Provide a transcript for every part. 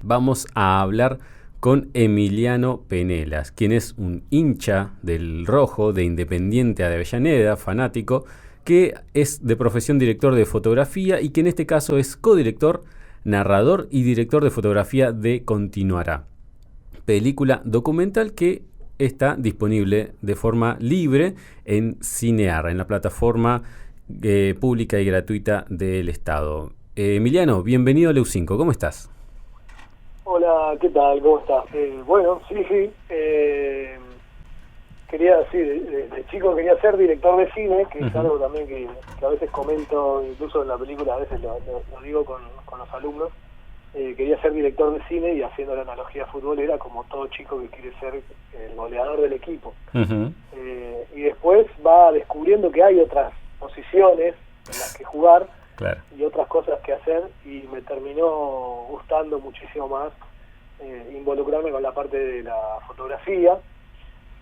vamos a hablar con Emiliano Penelas, quien es un hincha del Rojo de Independiente de Avellaneda, fanático, que es de profesión director de fotografía y que en este caso es codirector, narrador y director de fotografía de Continuará, película documental que está disponible de forma libre en Cinear, en la plataforma pública y gratuita del Estado. Emiliano, bienvenido a Leu5, ¿cómo estás? Hola, ¿qué tal? ¿Cómo estás? Bueno, sí. Quería, de chico quería ser director de cine, que es algo también que a veces comento, incluso en la película, a veces lo digo con los alumnos. Quería ser director de cine y haciendo la analogía futbolera, como todo chico que quiere ser el goleador del equipo. Y después va descubriendo que hay otras posiciones en las que jugar, claro, y otras cosas que hacer, y me terminó gustando muchísimo más involucrarme con la parte de la fotografía.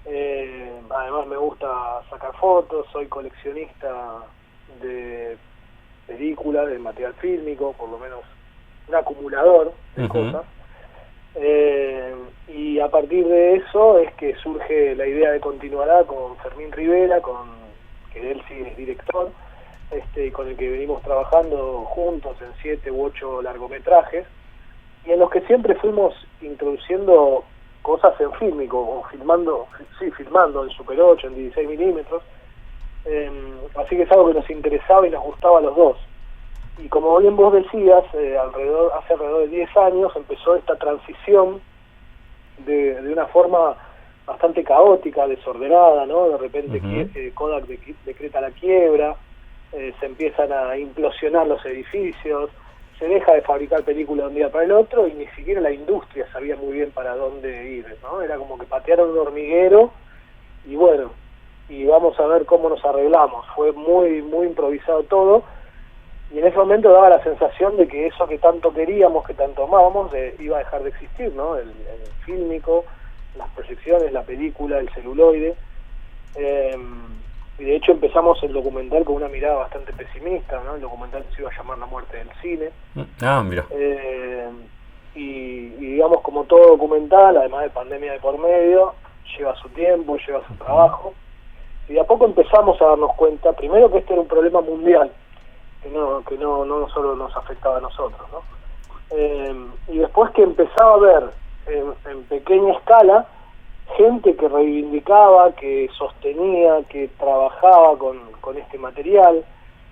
Además me gusta sacar fotos, soy coleccionista de películas, de material fílmico, por lo menos un acumulador de cosas. Y a partir de eso es que surge la idea de Continuará con Fermín Rivera, que él sí es director, con el que venimos trabajando juntos en 7 u 8 largometrajes, y en los que siempre fuimos introduciendo cosas en fílmico, o filmando en Super 8, en 16 milímetros, así que es algo que nos interesaba y nos gustaba a los dos. Y como bien vos decías, hace alrededor de 10 años empezó esta transición de una forma bastante caótica, desordenada, ¿no? De repente Kodak decreta la quiebra, se empiezan a implosionar los edificios, se deja de fabricar películas de un día para el otro y ni siquiera la industria sabía muy bien para dónde ir, ¿no? Era como que patearon un hormiguero y bueno, y vamos a ver cómo nos arreglamos. Fue muy improvisado todo, y en ese momento daba la sensación de que eso que tanto queríamos, que tanto amábamos, iba a dejar de existir, ¿no? El fílmico, las proyecciones, la película, el celuloide. Y de hecho empezamos el documental con una mirada bastante pesimista, ¿no? El documental se iba a llamar La muerte del cine. Mira. Y digamos, como todo documental, además de pandemia de por medio, lleva su tiempo, lleva su trabajo. Y de a poco empezamos a darnos cuenta, primero, que este era un problema mundial, que no solo nos afectaba a nosotros, ¿no? Y después que empezaba a ver en pequeña escala gente que reivindicaba, que sostenía, que trabajaba con este material,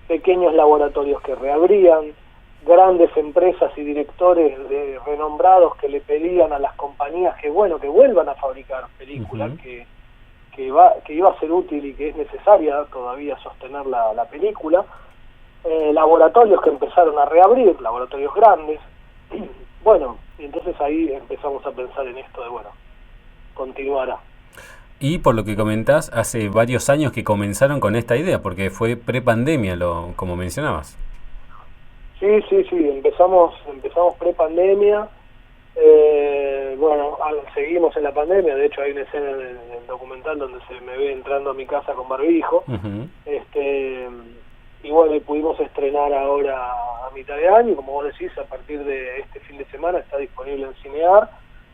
pequeños laboratorios que reabrían, grandes empresas y directores renombrados que le pedían a las compañías que vuelvan a fabricar películas, que iba a ser útil y que es necesaria todavía sostener la película. Laboratorios que empezaron a reabrir, laboratorios grandes. Bueno, y entonces ahí empezamos a pensar en esto de, Continuará. Y por lo que comentás, hace varios años que comenzaron con esta idea, porque fue prepandemia, como mencionabas. Sí, empezamos prepandemia. Seguimos en la pandemia. De hecho hay una escena en el documental donde se me ve entrando a mi casa con barbijo. Y bueno, y pudimos estrenar ahora a mitad de año, y como vos decís, a partir de este fin de semana está disponible en Cinear,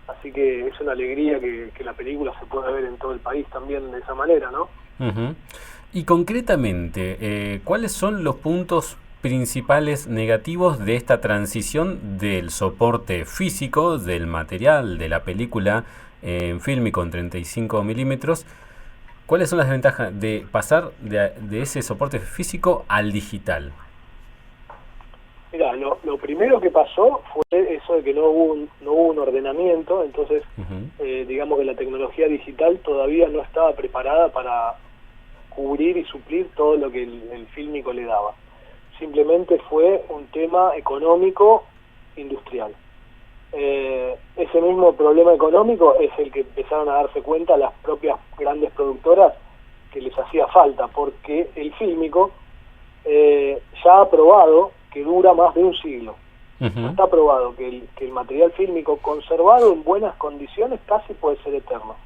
así que es una alegría que la película se pueda ver en todo el país también de esa manera, ¿no? Y concretamente, ¿cuáles son los puntos principales negativos de esta transición del soporte físico, del material, de la película en fílmico en 35 milímetros? ¿Cuáles son las ventajas de pasar de ese soporte físico al digital? Mira, lo primero que pasó fue eso de que no hubo un ordenamiento, entonces digamos que la tecnología digital todavía no estaba preparada para cubrir y suplir todo lo que el fílmico le daba. Simplemente fue un tema económico industrial. Ese mismo problema económico es el que empezaron a darse cuenta las propias grandes productoras que les hacía falta, porque el fílmico ya ha probado que dura más de un siglo. Está probado que el material fílmico conservado en buenas condiciones casi puede ser eterno,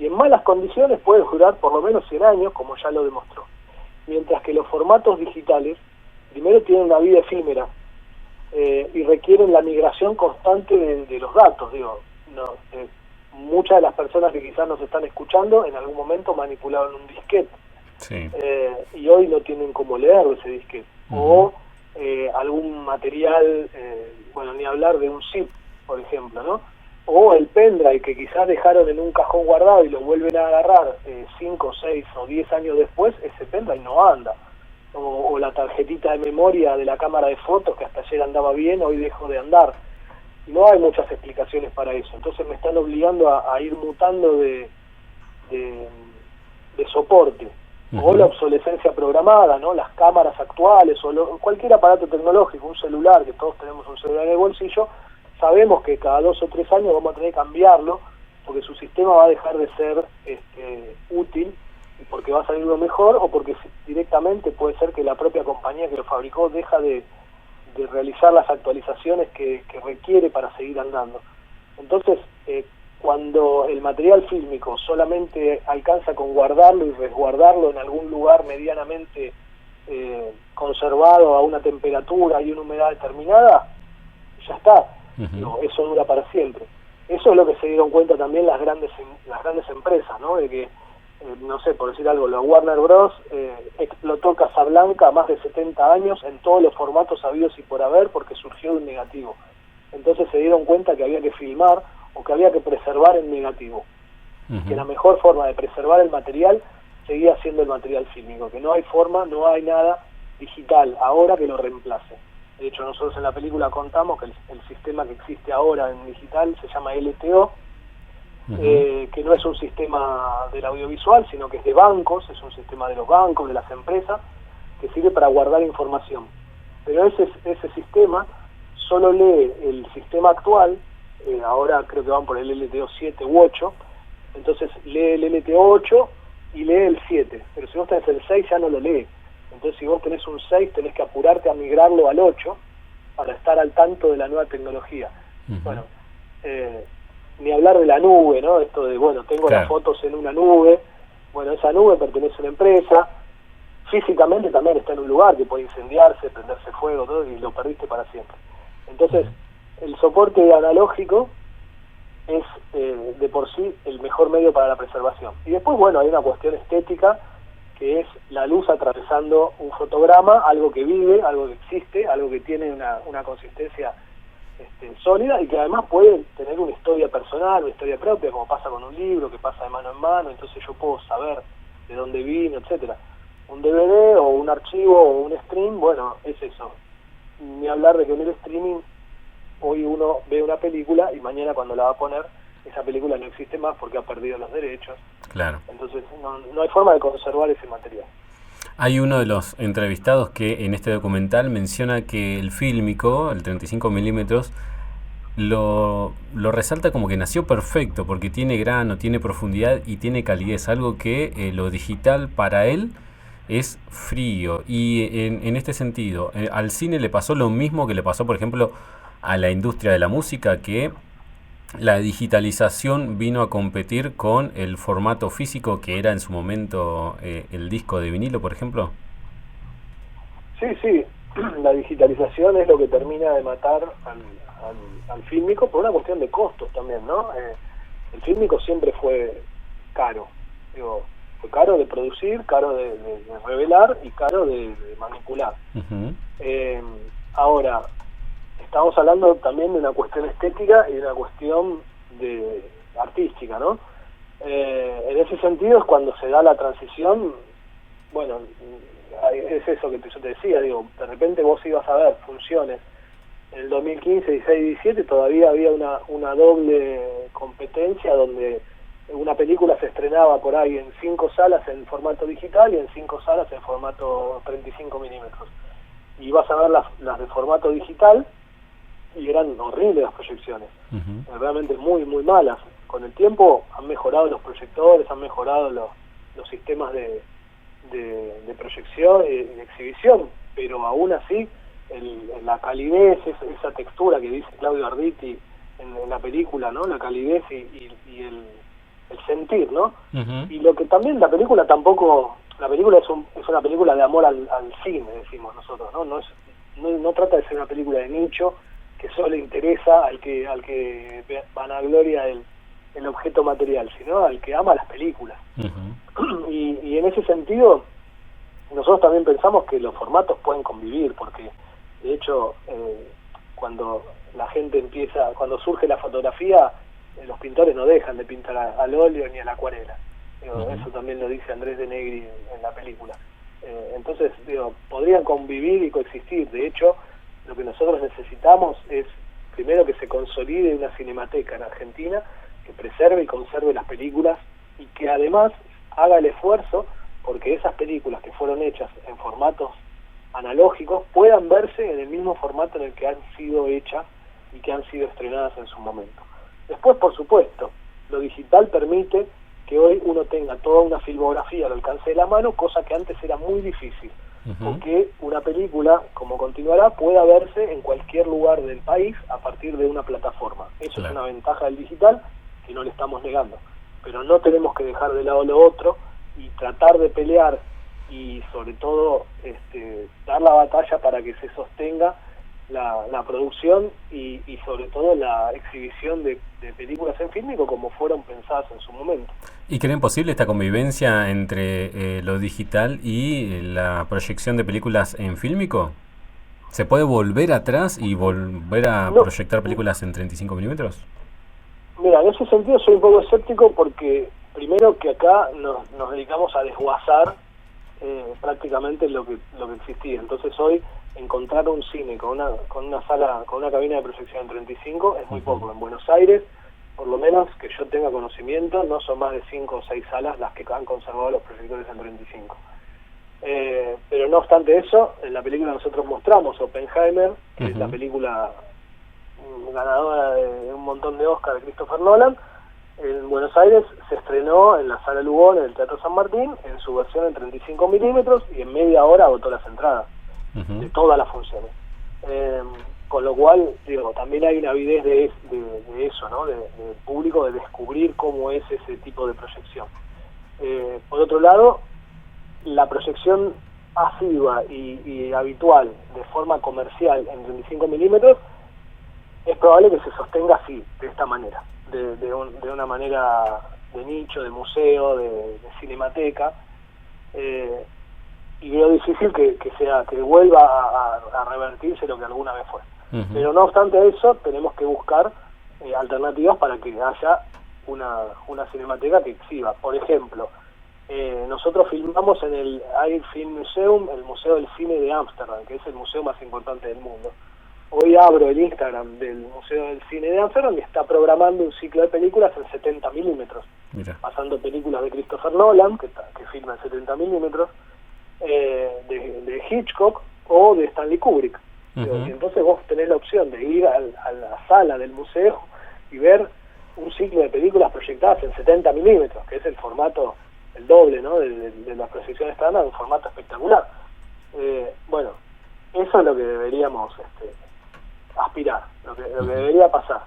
y en malas condiciones puede durar por lo menos 100 años, como ya lo demostró. Mientras que los formatos digitales primero tienen una vida efímera, y requieren la migración constante de los datos. Digo, muchas de las personas que quizás nos están escuchando en algún momento manipularon un disquete, sí. Y hoy no tienen cómo leerlo ese disquete, o algún material, bueno, ni hablar de un zip, por ejemplo, ¿no? O el pendrive que quizás dejaron en un cajón guardado y lo vuelven a agarrar 5, 6 o 10 años después, ese pendrive no anda. O la tarjetita de memoria de la cámara de fotos que hasta ayer andaba bien, hoy dejó de andar. No hay muchas explicaciones para eso. Entonces me están obligando a ir mutando de soporte. O la obsolescencia programada, ¿no? Las cámaras actuales o cualquier aparato tecnológico, un celular, que todos tenemos un celular en el bolsillo, sabemos que cada 2 o 3 años vamos a tener que cambiarlo porque su sistema va a dejar de ser útil, porque va a salir lo mejor, o porque directamente puede ser que la propia compañía que lo fabricó deja de realizar las actualizaciones que requiere para seguir andando. Entonces, cuando el material fílmico solamente alcanza con guardarlo y resguardarlo en algún lugar medianamente conservado a una temperatura y una humedad determinada, ya está. No, eso dura para siempre. Eso es lo que se dieron cuenta también las grandes empresas, ¿no? De que, no sé, por decir algo, la Warner Bros. Explotó Casablanca a más de 70 años en todos los formatos habidos y por haber porque surgió de un negativo. Entonces se dieron cuenta que había que filmar o que había que preservar el negativo. Que la mejor forma de preservar el material seguía siendo el material fílmico, que no hay forma, no hay nada digital ahora que lo reemplace. De hecho, nosotros en la película contamos que el sistema que existe ahora en digital se llama LTO, que no es un sistema del audiovisual, sino que es de bancos, es un sistema de los bancos, de las empresas, que sirve para guardar información. Pero ese sistema solo lee el sistema actual, ahora creo que van por el LTO 7 u 8, entonces lee el LTO 8 y lee el 7, pero si vos tenés el 6 ya no lo lee. Entonces si vos tenés un 6 tenés que apurarte a migrarlo al 8 para estar al tanto de la nueva tecnología. Bueno, ni hablar de la nube, ¿no? Esto de, bueno, tengo las fotos en una nube, bueno, esa nube pertenece a una empresa, físicamente también está en un lugar que puede incendiarse, prenderse fuego, todo, y lo perdiste para siempre. Entonces, el soporte analógico es de por sí el mejor medio para la preservación. Y después, bueno, hay una cuestión estética, que es la luz atravesando un fotograma, algo que vive, algo que existe, algo que tiene una consistencia sólida y que además puede tener una historia personal, una historia propia, como pasa con un libro, que pasa de mano en mano, entonces yo puedo saber de dónde vino, etcétera. Un DVD o un archivo o un stream, bueno, es eso. Ni hablar de que en el streaming hoy uno ve una película y mañana cuando la va a poner, esa película no existe más porque ha perdido los derechos. Claro. Entonces no hay forma de conservar ese material. Hay uno de los entrevistados que en este documental menciona que el fílmico, el 35 milímetros, lo resalta como que nació perfecto porque tiene grano, tiene profundidad y tiene calidez, algo que lo digital para él es frío. Y en este sentido, al cine le pasó lo mismo que le pasó, por ejemplo, a la industria de la música, que la digitalización vino a competir con el formato físico que era en su momento el disco de vinilo, por ejemplo. Sí, la digitalización es lo que termina de matar al fílmico por una cuestión de costos también, ¿no? El fílmico siempre fue caro, digo, fue caro de producir, caro de revelar y caro de manipular. Ahora, estamos hablando también de una cuestión estética y de una cuestión artística, ¿no? En ese sentido es cuando se da la transición, bueno, es eso que yo te decía, digo, de repente vos ibas a ver funciones en el 2015, 16 y 17, todavía había una doble competencia donde una película se estrenaba por ahí en 5 salas en formato digital y en 5 salas en formato 35 milímetros. Y vas a ver las de formato digital y eran horribles las proyecciones, realmente muy, muy malas. Con el tiempo han mejorado los proyectores, han mejorado los sistemas de proyección y de exhibición, pero aún así la calidez, esa textura que dice Claudio Arditi en la película, ¿no? La calidez y el sentir, ¿no? Y lo que también la película es una película de amor al cine, decimos nosotros, ¿no? no trata de ser una película de nicho que solo le interesa al que vanagloria el objeto material, sino al que ama las películas. Y en ese sentido, nosotros también pensamos que los formatos pueden convivir, porque de hecho cuando la gente cuando surge la fotografía, los pintores no dejan de pintar al óleo ni a la acuarela. Eso también lo dice Andrés de Negri en la película. Entonces, podrían convivir y coexistir. De hecho, lo que nosotros necesitamos es, primero, que se consolide una cinemateca en Argentina que preserve y conserve las películas y que además haga el esfuerzo porque esas películas que fueron hechas en formatos analógicos puedan verse en el mismo formato en el que han sido hechas y que han sido estrenadas en su momento. Después, por supuesto, lo digital permite que hoy uno tenga toda una filmografía al alcance de la mano, cosa que antes era muy difícil, porque una película, como Continuará, pueda verse en cualquier lugar del país a partir de una plataforma. Eso es una ventaja del digital que no le estamos negando, pero no tenemos que dejar de lado lo otro y tratar de pelear y sobre todo dar la batalla para que se sostenga la producción y sobre todo la exhibición de películas en fílmico como fueron pensadas en su momento. ¿Y creen posible esta convivencia entre lo digital y la proyección de películas en fílmico? ¿Se puede volver atrás y volver a proyectar películas en 35 milímetros? Mira, en ese sentido soy un poco escéptico porque primero que acá nos dedicamos a desguazar prácticamente lo que existía. Entonces hoy encontrar un cine con una sala, con una cabina de proyección en 35 es muy poco. En Buenos Aires, por lo menos que yo tenga conocimiento, no son más de 5 o 6 salas las que han conservado los proyectores en 35. Pero no obstante eso, en la película nosotros mostramos Oppenheimer, que es la película ganadora de un montón de Oscar de Christopher Nolan. En Buenos Aires se estrenó en la Sala Lugón, en el Teatro San Martín, en su versión en 35 milímetros, y en media hora agotó las entradas de todas las funciones. Con lo cual, también hay una avidez de eso, ¿no? Del público, de descubrir cómo es ese tipo de proyección. Por otro lado, la proyección asidua y habitual de forma comercial en 35 milímetros es probable que se sostenga así, de esta manera, de una manera de nicho, de museo, de cinemateca, y veo difícil que vuelva a revertirse lo que alguna vez fue. Pero no obstante eso, tenemos que buscar alternativas para que haya una cinemateca que exhiba. Por ejemplo, nosotros filmamos en el Air Film Museum, el Museo del Cine de Ámsterdam, que es el museo más importante del mundo. Hoy abro el Instagram del Museo del Cine de Ámsterdam y está programando un ciclo de películas en 70 milímetros, pasando películas de Christopher Nolan, que filma en 70 milímetros, de Hitchcock o de Stanley Kubrick. Y entonces vos tenés la opción de ir a la sala del museo y ver un ciclo de películas proyectadas en 70 milímetros, que es el formato, el doble, ¿no? de la proyección estándar, un formato espectacular. Bueno, eso es lo que deberíamos aspirar, lo que debería pasar.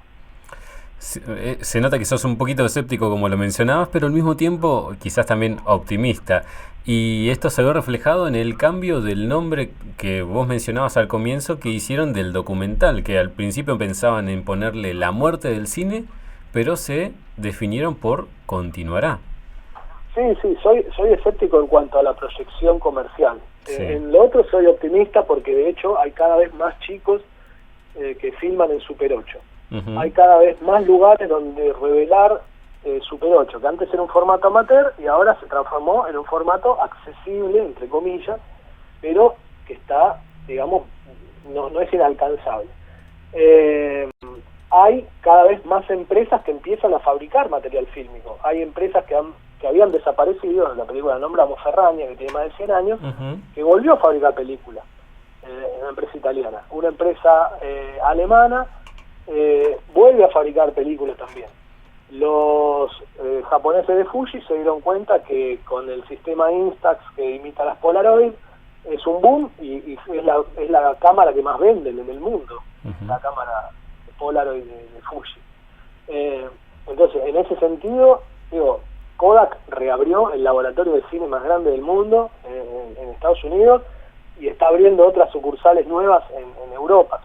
Se nota que sos un poquito escéptico, como lo mencionabas, pero al mismo tiempo quizás también optimista. Y esto se ve reflejado en el cambio del nombre que vos mencionabas al comienzo, que hicieron del documental, que al principio pensaban en ponerle La muerte del cine, pero se definieron por Continuará. Sí, soy escéptico en cuanto a la proyección comercial. En lo otro soy optimista porque de hecho hay cada vez más chicos que filman en Super 8. Hay cada vez más lugares donde revelar Super 8, que antes era un formato amateur y ahora se transformó en un formato accesible, entre comillas, pero que está, digamos, no es inalcanzable. Hay cada vez más empresas que empiezan a fabricar material fílmico. Hay empresas que habían desaparecido, en la película nombramos Ferragni, que tiene más de 100 años, que volvió a fabricar películas, una empresa italiana. Una empresa alemana vuelve a fabricar películas también. Los japoneses de Fuji se dieron cuenta que con el sistema Instax que imita las Polaroid es un boom y es la cámara que más venden en el mundo, la cámara Polaroid de Fuji. Entonces, en ese sentido, Kodak reabrió el laboratorio de cine más grande del mundo en Estados Unidos y está abriendo otras sucursales nuevas en Europa.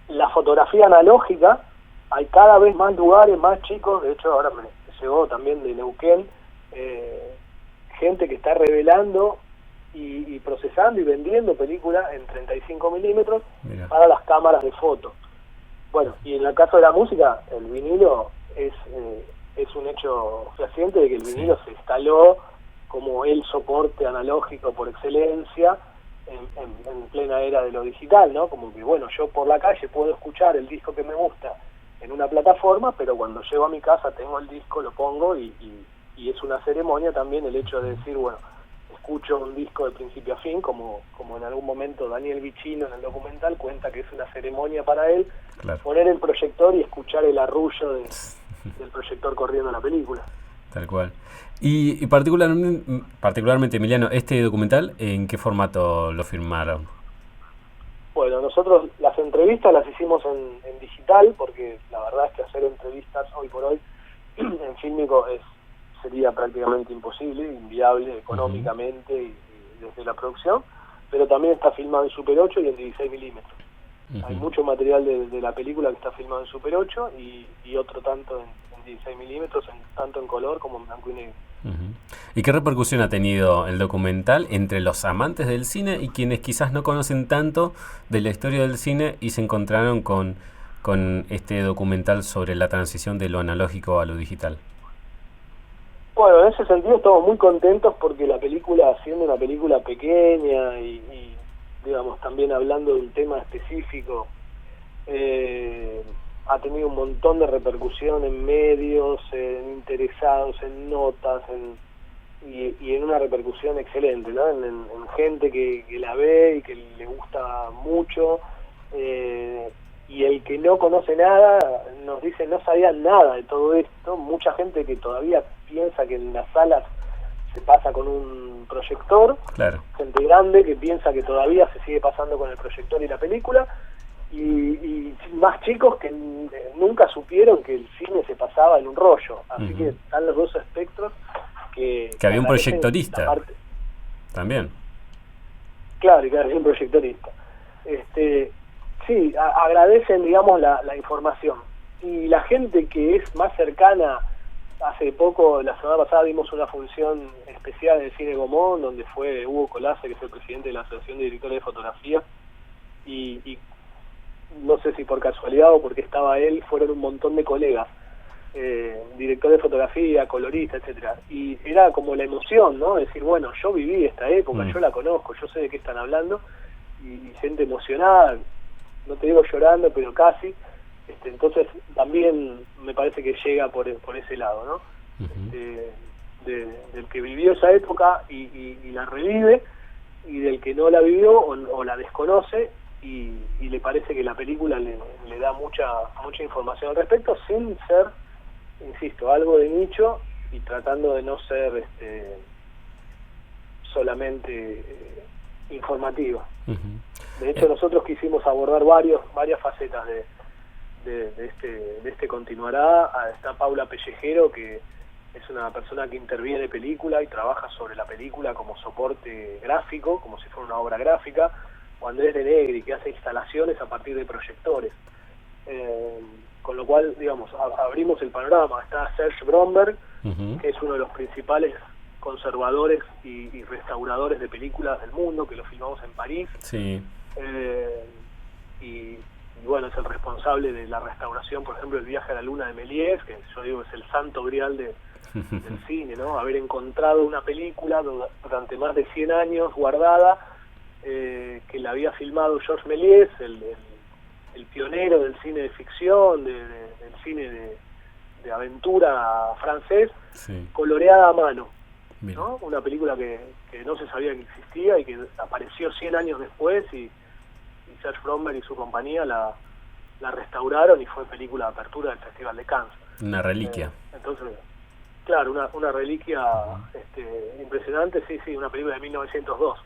La fotografía analógica, hay cada vez más lugares, más chicos, de hecho ahora me llegó también de Neuquén, gente que está revelando y procesando y vendiendo películas en 35 milímetros para las cámaras de foto. Bueno, y en el caso de la música, el vinilo es un hecho fehaciente de que el vinilo se instaló como el soporte analógico por excelencia en plena era de lo digital, ¿no? Como que, bueno, yo por la calle puedo escuchar el disco que me gusta en una plataforma, pero cuando llego a mi casa tengo el disco, lo pongo y es una ceremonia también el hecho de decir, bueno, escucho un disco de principio a fin, como en algún momento Daniel Vicino en el documental cuenta que es una ceremonia para él, poner el proyector y escuchar el arrullo del proyector corriendo la película. Tal cual. Y particularmente, Emiliano, ¿este documental en qué formato lo filmaron? Bueno, nosotros las entrevistas las hicimos en digital, porque la verdad es que hacer entrevistas hoy por hoy en fílmico sería prácticamente imposible, inviable económicamente y desde la producción, pero también está filmado en Super 8 y en 16 milímetros. Hay mucho material de la película que está filmado en Super 8 y otro tanto en 16 milímetros, tanto en color como en blanco y negro. ¿Y qué repercusión ha tenido el documental entre los amantes del cine y quienes quizás no conocen tanto de la historia del cine y se encontraron con este documental sobre la transición de lo analógico a lo digital? Bueno, en ese sentido estamos muy contentos porque la película, siendo una película pequeña y digamos, también hablando de un tema específico, ha tenido un montón de repercusión en medios, en interesados, en notas, y en una repercusión excelente, ¿no? En gente que la ve y que le gusta mucho, y el que no conoce nada nos dice no sabía nada de todo esto. Mucha gente que todavía piensa que en las salas se pasa con un proyector, gente grande que piensa que todavía se sigue pasando con el proyector y la película, y más chicos que nunca supieron que el cine se pasaba en un rollo. Así que están los dos espectros que había un proyectorista también. Claro, y que había un proyectorista. Sí, agradecen, digamos, la información. Y la gente que es más cercana, hace poco, la semana pasada vimos una función especial en el Cine Gomón, donde fue Hugo Colace, que es el presidente de la Asociación de Directores de Fotografía, y no sé si por casualidad o porque estaba él, fueron un montón de colegas, directores de fotografía, coloristas, etcétera, y era como la emoción, ¿no? Decir, bueno, yo viví esta época, yo la conozco, yo sé de qué están hablando, y gente emocionada, no te digo llorando, pero casi. Entonces también me parece que llega por ese lado, ¿no? Del que vivió esa época y la revive, y del que no la vivió o la desconoce y le parece que la película le da mucha información al respecto, sin ser, insisto, algo de nicho, y tratando de no ser solamente informativa. De hecho, nosotros quisimos abordar varias facetas de este continuará. Está Paula Pellejero, que es una persona que interviene película y trabaja sobre la película como soporte gráfico, como si fuera una obra gráfica, o Andrés de Negri, que hace instalaciones a partir de proyectores. Con lo cual, digamos, abrimos el panorama. Está Serge Bromberg, que es uno de los principales conservadores y restauradores de películas del mundo, que lo filmamos en París. Y bueno, es el responsable de la restauración, por ejemplo, del Viaje a la Luna de Méliès, que yo digo es el santo grial del cine, ¿no? Haber encontrado una película durante más de 100 años guardada, que la había filmado Georges Méliès, el pionero del cine de ficción, del cine de aventura francés, coloreada a mano, ¿no? Una película que no se sabía que existía y que apareció 100 años después, y Serge Bromberg y su compañía la restauraron y fue película de apertura del Festival de Cannes. Una reliquia. Entonces, claro, una reliquia impresionante, sí, una película de 1902.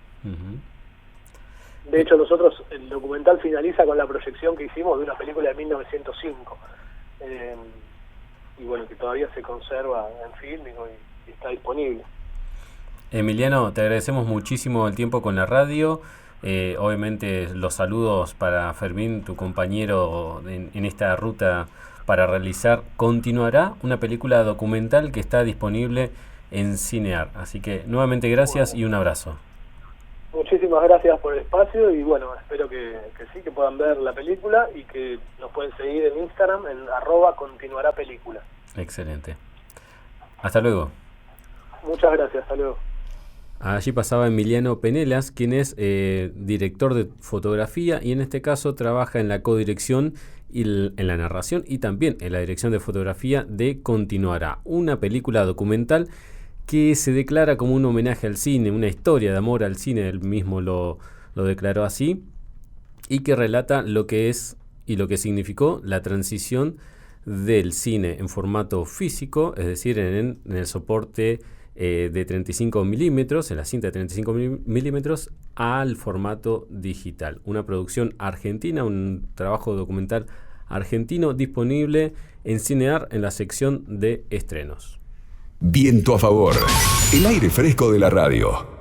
De hecho, nosotros, el documental finaliza con la proyección que hicimos de una película de 1905, y bueno, que todavía se conserva en film y está disponible. Emiliano, te agradecemos muchísimo el tiempo con la radio. Obviamente los saludos para Fermín, tu compañero en esta ruta para realizar Continuará, una película documental que está disponible en Cinear. Así que nuevamente gracias y un abrazo. Muchísimas gracias por el espacio y bueno, espero que sí, que puedan ver la película y que nos pueden seguir en Instagram en @continuarapelícula. Excelente. Hasta luego. Muchas gracias, hasta luego. Allí pasaba Emiliano Penelas, quien es director de fotografía y en este caso trabaja en la codirección y en la narración y también en la dirección de fotografía de Continuará, una película documental que se declara como un homenaje al cine, una historia de amor al cine, él mismo lo declaró así, y que relata lo que es y lo que significó la transición del cine en formato físico, es decir, en el soporte de 35 milímetros, en la cinta de 35 milímetros, al formato digital. Una producción argentina, un trabajo documental argentino disponible en Cinear en la sección de estrenos. Viento a favor. El aire fresco de la radio.